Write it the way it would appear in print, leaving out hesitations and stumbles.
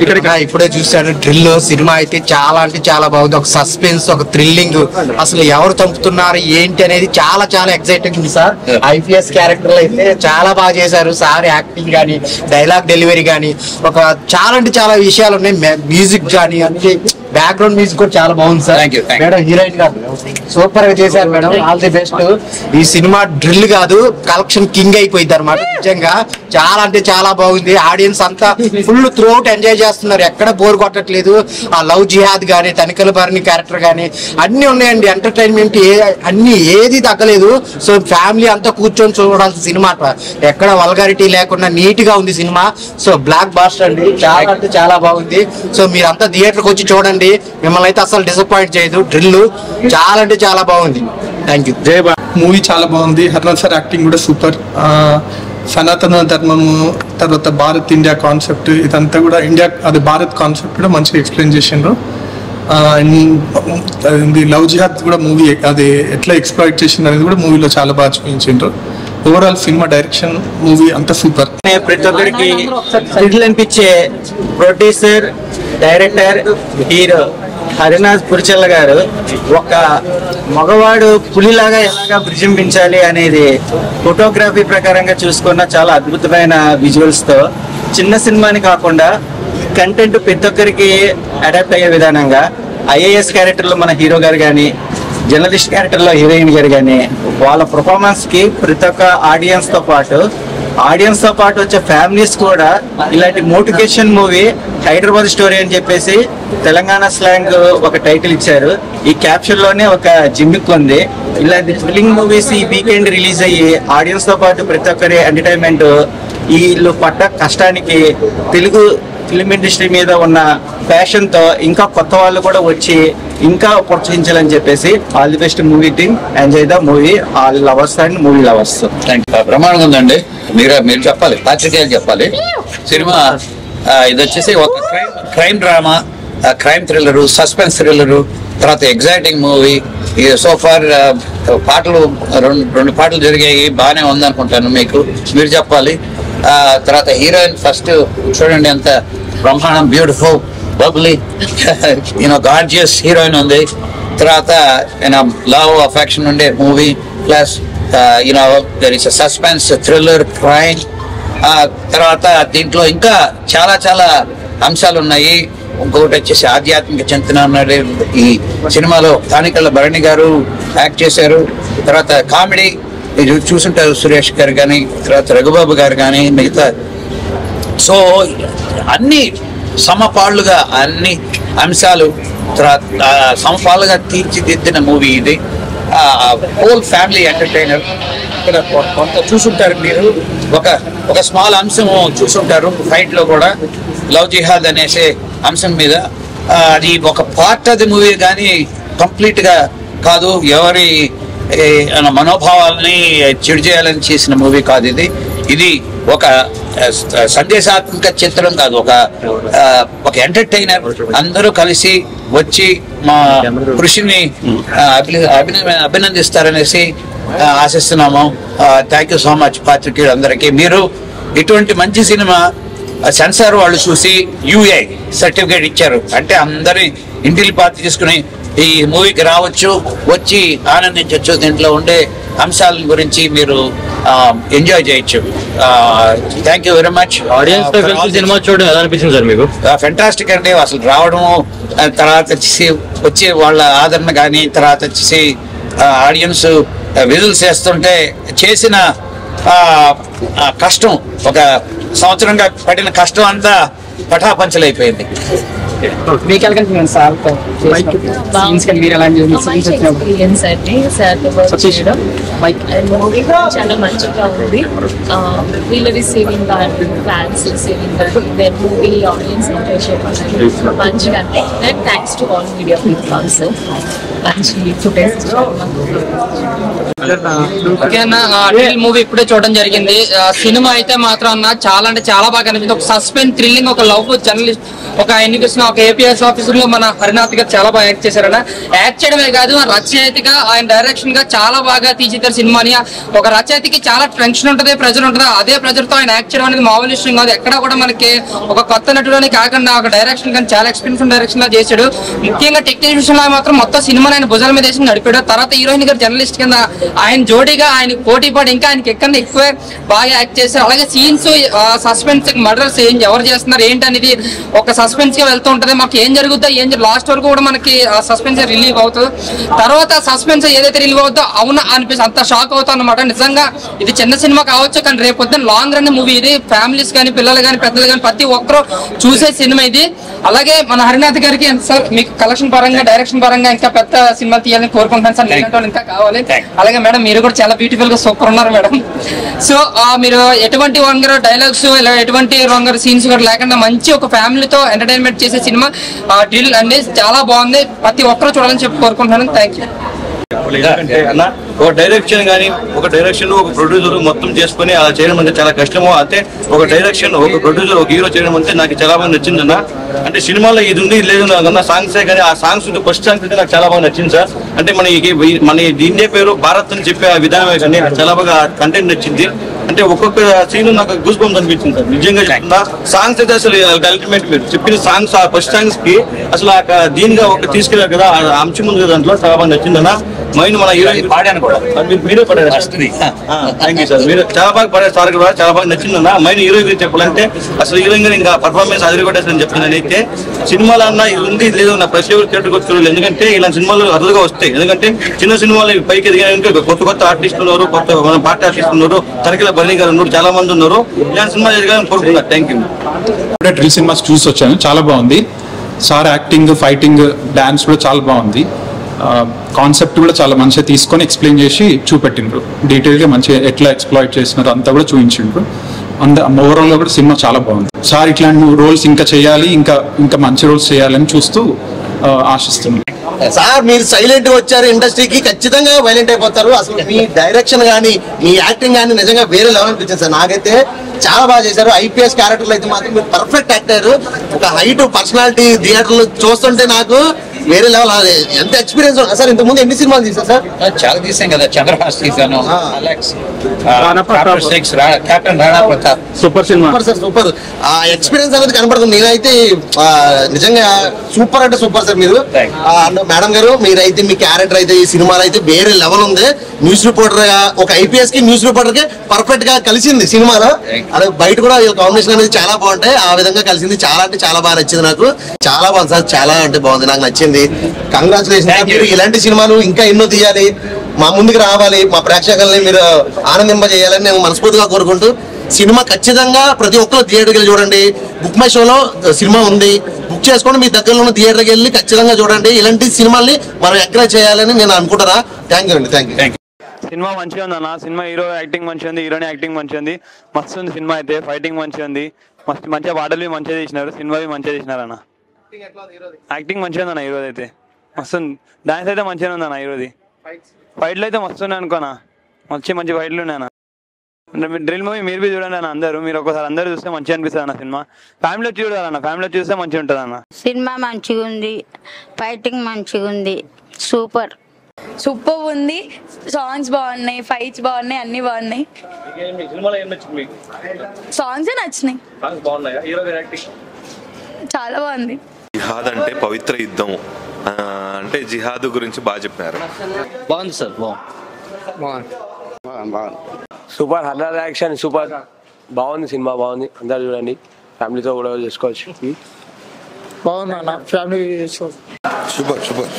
ఇక్కడ ఇప్పుడే చూసాను డ్రిల్ సినిమా అయితే చాలా అంటే చాలా బాగుంది. ఒక సస్పెన్స్, ఒక థ్రిల్లింగ్, అసలు ఎవరు చంపుతున్నారు ఏంటి అనేది చాలా చాలా ఎక్సైటింగ్ ఉంది సార్. ఐపీఎస్ క్యారెక్టర్లు అయితే చాలా బాగా చేశారు సార్. యాక్టింగ్ కానీ, డైలాగ్ డెలివరీ కానీ, ఒక చాలా అంటే చాలా విషయాలు ఉన్నాయి. మ్యూజిక్ కానీ అన్ని, బ్యాక్గ్రౌండ్ మ్యూజిక్ కూడా చాలా బాగుంది సార్. మేడం హీరోయిన్ గారు సూపర్ గా చేశారు మేడం, ఆల్ ది బెస్ట్. ఈ సినిమా డ్రిల్ కాదు, కలెక్షన్ కింగ్ అయిపోయింది అనమాట. నిజంగా చాలా అంటే చాలా బాగుంది. ఆడియన్స్ అంతా ఫుల్ త్రూ అవుట్ ఎంజాయ్ చేస్తున్నారు, ఎక్కడ బోర్ కొట్టట్లేదు. ఆ లవ్ జిహాద్ గానీ, తనిఖీల భరణి క్యారెక్టర్ గానీ అన్ని ఉన్నాయండి. ఎంటర్టైన్మెంట్ అన్ని ఏది తగ్గలేదు. సో ఫ్యామిలీ అంతా కూర్చొని చూడాల్సిన సినిమా, ఎక్కడ వల్గారిటీ లేకుండా నీట్ గా ఉంది సినిమా. సో బ్లాక్ బాస్టర్ అండి, చాలా అంటే చాలా బాగుంది. సో మీరంతా థియేటర్కి వచ్చి చూడండి, మిమ్మల్ని అయితే అసలు డిసప్పాయింట్ చేయదు. డ్రిల్ చాలా అంటే చాలా బాగుంది. Thank you. మూవీ చాలా బాగుంది. హర్నాథ్ సార్ యాక్టింగ్ కూడా సూపర్. సనాతన ధర్మము, తర్వాత భారత్ ఇండియా కాన్సెప్ట్, ఇదంతా కూడా ఇండియా అది భారత్ కాన్సెప్ట్ కూడా మంచిగా ఎక్స్ప్లెయిన్ చేసిండ్రు. లవ్ జిహాద్ కూడా మూవీ అది ఎట్లా ఎక్స్ప్లాయిట్ చేసింది అనేది కూడా మూవీలో చాలా బాగా చూపించిండ్రు. ఓవరాల్ సినిమా డైరెక్షన్, మూవీ అంతా సూపర్. ప్రతి ఒక్కరికి థ్రిల్ అనిపించే ప్రొడ్యూసర్, డైరెక్టర్, హీరో హరినాథ్ పురిచెల్ల గారు ఒక మగవాడు పులిలాగా ఎలాగా విజృంభించాలి అనేది ఫోటోగ్రఫీ ప్రకారంగా చూసుకున్న చాలా అద్భుతమైన విజువల్స్ తో చిన్న సినిమాని కాకుండా కంటెంట్ ప్రతి ఒక్కరికి అడాప్ట్ అయ్యే విధానంగా ఐఏఎస్ క్యారెక్టర్లో మన హీరో గారు కానీ, జర్నలిస్ట్ క్యారెక్టర్లో హీరోయిన్ గారు కానీ వాళ్ళ పర్ఫార్మెన్స్ కి ప్రతి ఒక్క ఆడియన్స్ తో పాటు వచ్చే ఫ్యామిలీస్ కూడా ఇలాంటి మోటివేషన్ మూవీ హైదరాబాద్ స్టోరీ అని చెప్పేసి తెలంగాణ స్లాంగ్ ఒక టైటిల్ ఇచ్చారు. ఈ క్యాప్షన్ లోనే ఒక జిమ్మిక్ ఉంది. ఇలాంటి థ్రిల్లింగ్ మూవీస్ ఈ వీకెండ్ రిలీజ్ అయ్యి ఆడియన్స్ తో పాటు ప్రతి ఒక్కరి ఎంటర్టైన్మెంట్, వీళ్ళు పడ్డ కష్టానికి తెలుగు ఫిల్మ్ ఇండస్ట్రీ మీద ఉన్న ప్యాషన్ తో ఇంకా కొత్త వాళ్ళు కూడా వచ్చి ఇంకా ప్రోత్సహించాలని చెప్పేసి all the best movie team, enjoy the movie, all lovers and movie lovers. ప్రమాణంగా ఉందండి. మీరు చెప్పాలి, పాత్రికేయులు చెప్పాలి. సినిమా ఇది వచ్చేసి ఒక crime drama, crime thriller, suspense thriller, తర్వాత ఎగ్జైటింగ్ మూవీ. సో ఫార్ పాటలు రెండు పాటలు జరిగాయి, బాగానే ఉందనుకుంటాను. మీరు చెప్పాలి. తర్వాత హీరోయిన్ ఫస్ట్ చూడండి, ఎంత బ్రహ్మాండం, బ్యూటిఫుల్, బబ్లీ, గార్జియస్ హీరోయిన్ ఉంది. తర్వాత లవ్ అఫెక్షన్ ఉండే movie, plus there is suspense, thriller, crime. తర్వాత దీంట్లో ఇంకా చాలా చాలా అంశాలు ఉన్నాయి. ఇంకొకటి వచ్చేసి ఆధ్యాత్మిక చింతన అన్నాడు ఈ సినిమాలో. తానికళ్ళ భరణి గారు యాక్ట్ చేశారు. తర్వాత కామెడీ మీరు చూసుంటారు, సురేష్ గారు కానీ, తర్వాత రఘుబాబు గారు కానీ, మిగతా. సో అన్ని సమపాళ్ళుగా అన్ని అంశాలు సమపాళ్ళుగా తీర్చిదిద్దిన మూవీ ఇది. Whole family entertainer. ఇక్కడ కొంత చూసుంటారు మీరు, ఒక స్మాల్ అంశం చూసుంటారు ఫైట్ లో కూడా, లవ్ జిహాద్ అనేసే అంశం మీద. అది ఒక పార్ట్ ఆఫ్ ది మూవీ కానీ కంప్లీట్ గా కాదు. ఎవరి మనోభావాలని చెడు చేయాలని చేసిన మూవీ కాదు ఇది ఒక సందేశాత్మక చిత్రం కాదు, ఒక ఎంటర్టైనర్. అందరూ కలిసి వచ్చి మా కృషిని అభినందిస్తారనేసి ఆశిస్తున్నాము. థ్యాంక్ యూ సో మచ్ పాత్రికేయులు అందరికీ. మీరు ఇటువంటి మంచి సినిమా సెన్సార్ వాళ్ళు చూసి యూఏ సర్టిఫికేట్ ఇచ్చారు అంటే అందరి ఇంటికి పాత్ర తీసుకుని ఈ మూవీకి రావచ్చు, వచ్చి ఆనందించవచ్చు. దీంట్లో ఉండే అంశాల గురించి మీరు ఎంజాయ్ చేయొచ్చు. Thank you very much. Audience తో కలిసి సినిమా చూడడం ఎలా అనిపించింది సార్ మీకు? ఫెంటాస్టిక్ అండి. అసలు రావడము, తర్వాత వచ్చే వాళ్ళ ఆదరణ కానీ, తర్వాత వచ్చేసి ఆడియన్స్ విజిల్స్ చేస్తుంటే చేసిన కష్టం, ఒక సంవత్సరంగా పడిన కష్టం అంతా పటాపంచలైపోయింది. మీకు ఎక్స్పీరియన్స్ అండి సార్తో వర్క్ చేయడం. మూవీ చాలా మంచిగా ఉంది. వీళ్ళ రిసీవింగ్ కానీ, ఫ్యాన్స్ రిసీవింగ్ కానీ, మూవీ ఆడియన్స్ ఎంజాయ్ చేయడం మంచిగా అంటే thanks to all media people also. మంచి ఫుటేజ్. ఓకే అన్న, డ్రిల్ మూవీ ఇప్పుడే చూడడం జరిగింది. సినిమా అయితే మాత్రం అన్న చాలా అంటే చాలా బాగా అనిపించింది. ఒక సస్పెన్స్, థ్రిల్లింగ్, ఒక లవ్ జర్నలిస్ట్, ఒక ఎన్నికృష్ణ, ఒక ఏపీఎస్ ఆఫీసర్ లో మన హరినాథ్ గారు చాలా బాగా యాక్ట్ చేశారన్న. యాక్ట్ చేయడమే కాదు, రచయితగా ఆయన డైరెక్షన్ గా చాలా బాగా తీర్చిదిద్దారు సినిమాని. ఒక రచయితకి చాలా టెన్షన్ ఉంటుంది, ప్రెజర్ ఉంటుంది. అదే ప్రెజర్ తో ఆయన యాక్ట్ చేయడం అనేది మామూలు విషయం కాదు. ఎక్కడ కూడా మనకి ఒక కొత్త నటుడని కాకుండా ఒక డైరెక్షన్ కానీ చాలా ఎక్స్పీరియన్స్ డైరెక్షన్ లా చేశాడు. ముఖ్యంగా టెక్నికల్ విషయంలో మాత్రం మొత్తం సినిమాని ఆయన భుజాల మీద వేసి నడిపాడు. తర్వాత హీరోయిన్ గారు జర్నలిస్ట్ కింద ఆయన జోడీగా ఆయన పోటీ పడి ఇంకా ఆయనకి ఎక్కడ ఎక్కువే బాగా యాక్ట్ చేశారు. అలాగే సీన్స్, సస్పెన్స్, మర్డర్స్ ఎవరు చేస్తున్నారు ఏంటి అనేది ఒక సస్పెన్స్ గా వెళ్తూ ఉంటది. మాకు ఏం జరుగుతుందో లాస్ట్ వరకు కూడా మనకి సస్పెన్స్ రిలీవ్ అవుతుంది. తర్వాత సస్పెన్స్ ఏదైతే రిలీవ్ అవుతుందో అవునా అనిపిస్తుంది, అంత షాక్ అవుతాం అనమాట. నిజంగా ఇది చిన్న సినిమా కావచ్చు, కానీ రేపు పొద్దున్న లాంగ్ రన్ మూవీ ఇది. ఫ్యామిలీస్ కానీ, పిల్లలు కానీ, పెద్దలు కానీ ప్రతి ఒక్కరు చూసే సినిమా ఇది. అలాగే మన హరినాథ్ గారికి సార్ మీకు కలెక్షన్ పరంగా, డైరెక్షన్ పరంగా ఇంకా పెద్ద సినిమా తీయాలని కోరుకుంటున్నాను సార్. నేనంటే ఇంకా కావాలి. అలాగే మేడం మీరు కూడా చాలా బ్యూటిఫుల్ గా సూపర్ ఉన్నారు మేడం. సో మీరు ఎటువంటి వంగర డైలాగ్స్, ఇలా ఎటువంటి వంగర సీన్స్ కూడా లేకుండా మంచి ఒక ఫ్యామిలీతో ఎంటర్టైన్మెంట్ చేసే సినిమా డ్రిల్ అండి. చాలా బాగుంది, ప్రతి ఒక్కరు చూడాలని చెప్పి కోరుకుంటున్నాను. Thank you. అన్న ఒక డైరెక్షన్ కానీ, ఒక డైరెక్షన్ ఒక ప్రొడ్యూసర్ మొత్తం చేసుకుని అలా చేయడం అంటే చాలా కష్టము. అంటే ఒక డైరెక్షన్, ఒక ప్రొడ్యూసర్, ఒక హీరో చేయడం అంటే నాకు చాలా బాగా నచ్చింది అన్న. అంటే సినిమాలో ఇది ఉంది లేదు అన్న, సాంగ్సే కానీ ఆ సాంగ్స్ ఫస్ట్ సాంగ్స్ అయితే నాకు చాలా బాగా నచ్చింది సార్. అంటే మన దీన్నే పేరు భారత్ అని చెప్పే విధానమే కానీ నాకు చాలా బాగా కంటెంట్ నచ్చింది. అంటే ఒక్కొక్క సీన్ నాకు గూస్ బంప్స్ అనిపించింది సార్. నిజంగా చెప్తున్నా, సాంగ్స్ అయితే అసలు అల్టిమేట్. మీరు చెప్పిన సాంగ్స్, ఆ ఫస్ట్ సాంగ్స్ కి అసలు దీనిగా ఒక తీసుకెళ్ళారు కదా, ఆ అంశం ఉంది కదా దాంట్లో, చాలా బాగా నచ్చింది అన్న. మైండ్ మన హీరోయిన్ పాడాను కూడా, మీరే పడారు. థ్యాంక్ యూ సార్, మీరు చాలా బాగా పడారు సార్ కూడా, చాలా బాగా నచ్చింది అన్న. మైండ్ హీరోయిన్ గురించి చెప్పాలంటే అసలు హీరోయిన్ గారు ఇంకా పర్ఫార్మెన్స్ అదిరికొట్టేసని చెప్తున్నాను. అయితే సినిమాలో అన్న ఇది ఉంది లేదు నా ప్రతి ఒక్కరు థియేటర్కి వచ్చి, ఎందుకంటే ఇలాంటి సినిమాలు అరుదుగా వస్తాయి. ఎందుకంటే చిన్న సినిమాలు పైకి ఎదిగాయంటే కొత్త ఆర్టిస్టులు ఉన్నారు, కొత్త మన పార్టీ ఆర్టిస్టులు ఉన్నారు, తరకిల బర్నీ గారు ఉన్నారు, చాలా మంది ఉన్నారు. ఇలాంటి సినిమా ఎదగాలని కోరుకుంటున్నారు. Thank you. ఇప్పుడే డ్రిల్ సినిమాస్ చూసి వచ్చాను, చాలా బాగుంది. సార్ యాక్టింగ్, ఫైటింగ్, డాన్స్ కూడా చాలా బాగుంది. కాన్సెప్ట్ కూడా చాలా మంచిగా తీసుకొని ఎక్స్ప్లెయిన్ చేసి చూపెట్టిండ్రు. డీటెయిల్గా మంచిగా ఎట్లా ఎక్స్ప్లాయిట్ చేసినారు అంతా కూడా చూపించిండ్రు. ఓవరాల్ గా కూడా సినిమా చాలా బాగుంది. సార్ ఇట్లాంటి రోల్స్ ఇంకా చేయాలి, ఇంకా మంచి రోల్స్ చేయాలని చూస్తూ ఆశిస్తున్నాను. సార్ మీరు సైలెంట్ గా వచ్చారు, ఇండస్ట్రీకి ఖచ్చితంగా వైలెంట్ అయిపోతారు. అసలు మీ డైరెక్షన్ కానీ, మీ యాక్టింగ్ కానీ నిజంగా వేరే లెవెల్ అనిపించింది సార్. నాకైతే చాలా బాగా చేశారు. ఐపీఎస్ క్యారెక్టర్లు అయితే మాత్రం మీరు పర్ఫెక్ట్ యాక్టర్. ఒక హైట్, పర్సనాలిటీ థియేటర్లు చూస్తుంటే నాకు వేరే లెవెల్. ఎంత ఎక్స్పీరియన్స్ సార్. ఇంతకు ముందు ఎన్ని సినిమాలు తీసారు సార్? చాలా తీసాం కదా, చంద్రహాస్ తీసాను, captain Rana Pratap. Super sir, super. ఆ ఎక్స్పీరియన్స్ అనేది కనపడుతుంది. నేనైతే నిజంగా సూపర్ అంటే సూపర్ సార్. మీరు మేడం గారు, మీరైతే మీ క్యారెక్టర్ అయితే ఈ సినిమాలో అయితే వేరే లెవెల్ ఉంది. న్యూస్ రిపోర్టర్ గా, ఒక ఐపీఎస్ కి న్యూస్ రిపోర్టర్ కి పర్ఫెక్ట్ గా కలిసింది సినిమాలో. అదే బయట కూడా కాంబినేషన్ అనేది చాలా బాగుంటాయి. ఆ విధంగా కలిసింది. చాలా అంటే చాలా బాగా నచ్చింది నాకు. చాలా బాగుంది సార్, చాలా అంటే బాగుంది, నాకు నచ్చింది. కంగ్రాచులేషన్. మీరు ఇలాంటి సినిమాలు ఇంకా ఎన్నో తీయాలి, మా ముందుకు రావాలి, మా ప్రేక్షకుల్ని మీరు ఆనందింపజేయాలని నేను మనస్ఫూర్తిగా కోరుకుంటూ, సినిమా ఖచ్చితంగా ప్రతి ఒక్కరు థియేటర్కి వెళ్ళి చూడండి. బుక్ మై షోలో సినిమా ఉంది, బుక్ చేసుకోండి. మీ దగ్గరలో ఉన్న థియేటర్కి వెళ్ళి ఖచ్చితంగా చూడండి. ఇలాంటి సినిమాల్ని మనం ఎంకరేజ్ చేయాలని నేను అనుకుంటున్నా. థ్యాంక్ యూ అండి. Thank you. సినిమా మంచిగా ఉంది అన్న. సినిమా హీరో యాక్టింగ్ మంచిగా ఉంది, హీరోయిన్ యాక్టింగ్ మంచిగా ఉంది. మస్తు ఉంది సినిమా అయితే. ఫైటింగ్ మంచిగా ఉంది, మంచిగా పాటలు మంచిగా తీసినారు, సినిమా మంచిగా తీసినారు అన్న. యాక్టింగ్ మంచిగా ఉంది అన్న హీరోది అయితే. మస్తు డాన్స్ అయితే మంచిగా ఉంది అన్న హీరోది. ఫైట్లు అయితే మస్తు ఉన్నాయి అనుకోనా, మంచి ఫైట్లు ఉన్నాయి అన్న. డ్రిల్ మూవీ మీరు బి చూడండి అన్న. మీరు ఒకసారి అందరూ చూస్తే మంచిగా అనిపిస్తుంది అన్న. సినిమా ఫ్యామిలీలో చూడాలన్న, ఫ్యామిలీలో చూస్తే మంచిగా ఉంటుంది అన్న. సినిమా మంచిగా ఉంది, ఫైటింగ్ మంచిగా ఉంది, సూపర్ ఉంది. సాంగ్స్ బాగున్నాయి, ఫైట్స్ బాగున్నాయి, అన్ని బాగున్నాయి. సాంగ్స్ నచ్చినాయి, చాలా బాగుంది. జిహాద్ అంటే పవిత్ర యుద్ధం అంటే జిహాద్ గురించి బాగా చెప్పినారు. బాగుంది సార్, బాగుంది. సూపర్ హర్రర్ యాక్షన్, సూపర్ బాగుంది సినిమా, బాగుంది. అందరు చూడండి, ఫ్యామిలీతో కూడా చేసుకోవచ్చు. బాగుంది అన్న, ఫ్యామిలీ సూపర్.